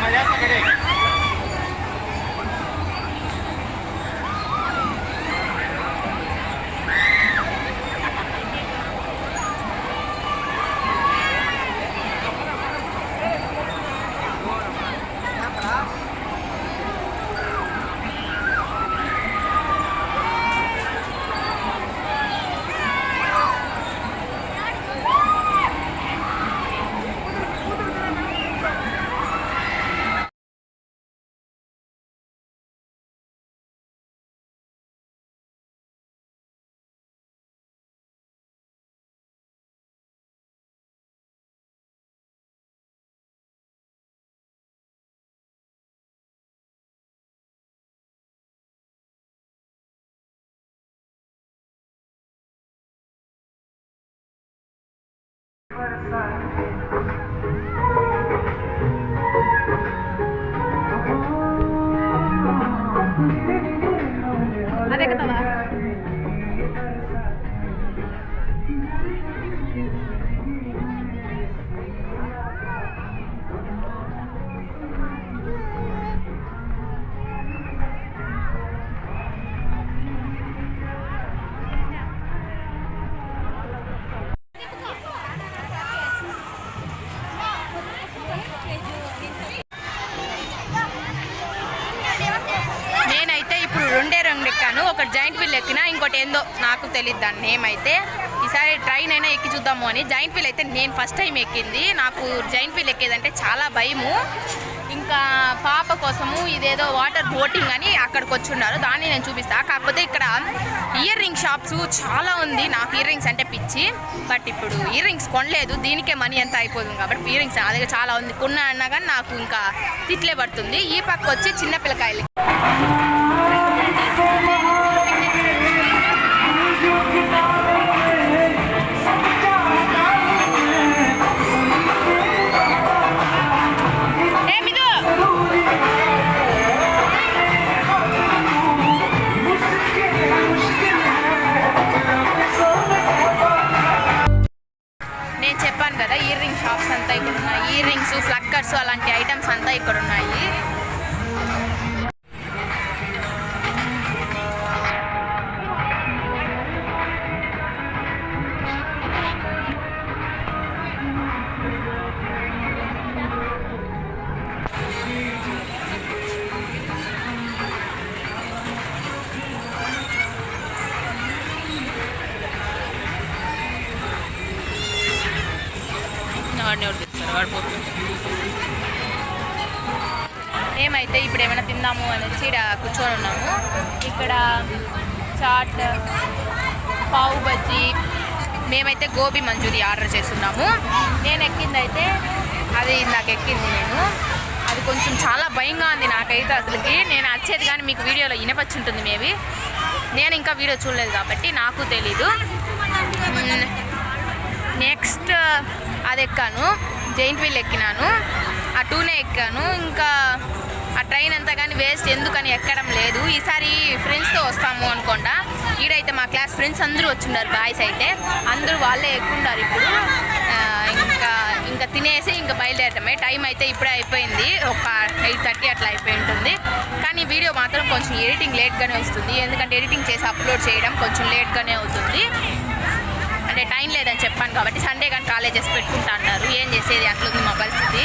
मजा सकते అదే కదా ఒకటి జాయింట్ వీల్ ఎక్కినా, ఇంకోటి ఏందో నాకు తెలియదు దాని నేమ్ అయితే. ఈసారి ట్రైన్ అయినా ఎక్కి చూద్దాము అని. జాయింట్ వీల్ అయితే నేను ఫస్ట్ టైం ఎక్కింది. నాకు జాయింట్ వీల్ ఎక్కేదంటే చాలా భయము. ఇంకా పాప కోసము ఇదేదో వాటర్ బోటింగ్ అని అక్కడికి వచ్చి ఉన్నారు, దాన్ని నేను చూపిస్తాను. కాకపోతే ఇక్కడ ఇయర్ రింగ్ షాప్స్ చాలా ఉంది. నాకు ఇయర్ రింగ్స్ అంటే పిచ్చి, బట్ ఇప్పుడు ఇయర్ రింగ్స్ కొనలేదు, దీనికే మనీ ఎంత అయిపోతుంది కాబట్టి ఇయర్ రింగ్స్ అదే చాలా ఉంది. కొన్నా అన్నా కానీ నాకు ఇంకా తిట్లే పడుతుంది. ఈ పక్క వచ్చి చిన్న పిల్లకాయలు ఫ్లక్కర్స్ అలాంటి ఐటమ్స్ అంతా ఇక్కడ ఉన్నాయి. మేమైతే ఇప్పుడు ఏమైనా తిందాము అని వచ్చి ఇక్కడ కూర్చొని ఉన్నాము. ఇక్కడ చాట్, పావు బజ్జీ, మేమైతే గోబీ మంచూరియా ఆర్డర్ చేస్తున్నాము. నేను ఎక్కిందైతే అది ఇందాక ఎక్కింది నేను, అది కొంచెం చాలా భయంగా ఉంది నాకైతే. అసలుకి నేను వచ్చేది కానీ మీకు వీడియోలో వినపచ్చుంటుంది మేబీ, నేను ఇంకా వీడియో చూడలేదు కాబట్టి నాకు తెలీదు. నెక్స్ట్ అది ఎక్కాను, జైంట్ వీల్ ఎక్కినాను, ఆ టూనే ఎక్కాను. ఇంకా ఆ ట్రైన్ అంతా కానీ వేస్ట్ ఎందుకని ఎక్కడం లేదు. ఈసారి ఫ్రెండ్స్తో వస్తాము అనుకోండా. ఈడైతే మా క్లాస్ ఫ్రెండ్స్ అందరూ వచ్చిన్నారు, బాయ్స్ అయితే అందరూ వాళ్ళే ఎక్కుంటారు. ఇప్పుడు ఇంకా తినేసి ఇంకా బయలుదేరటమే. టైం అయితే ఇప్పుడే అయిపోయింది, ఒక 8:30 అట్లా అయిపోయి ఉంటుంది. కానీ వీడియో మాత్రం కొంచెం ఎడిటింగ్ లేట్గానే వస్తుంది, ఎందుకంటే ఎడిటింగ్ చేసి అప్లోడ్ చేయడం కొంచెం లేట్గానే అవుతుంది. అంటే టైం లేదని చెప్పాను కాబట్టి. సండే కానీ కాలేజెస్ పెట్టుకుంటా అన్నారు, ఏం చేసేది అట్లుంది మా పరిస్థితి.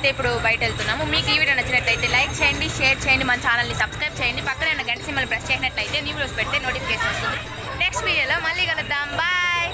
అయితే ఇప్పుడు బయట వెళ్తున్నాము. మీకు ఈ వీడియో నచ్చినట్లయితే లైక్ చేయండి, షేర్ చేయండి, మన ఛానల్ని సబ్స్క్రైబ్ చేయండి. పక్కన ఉన్న గంట సింబల్ ప్రెస్ చేసినట్లయితే న్యూ వీడియోస్ పెడితే నోటిఫికేషన్ వస్తుంది. నెక్స్ట్ వీడియోలో మళ్ళీ కలుద్దాం. బాయ్.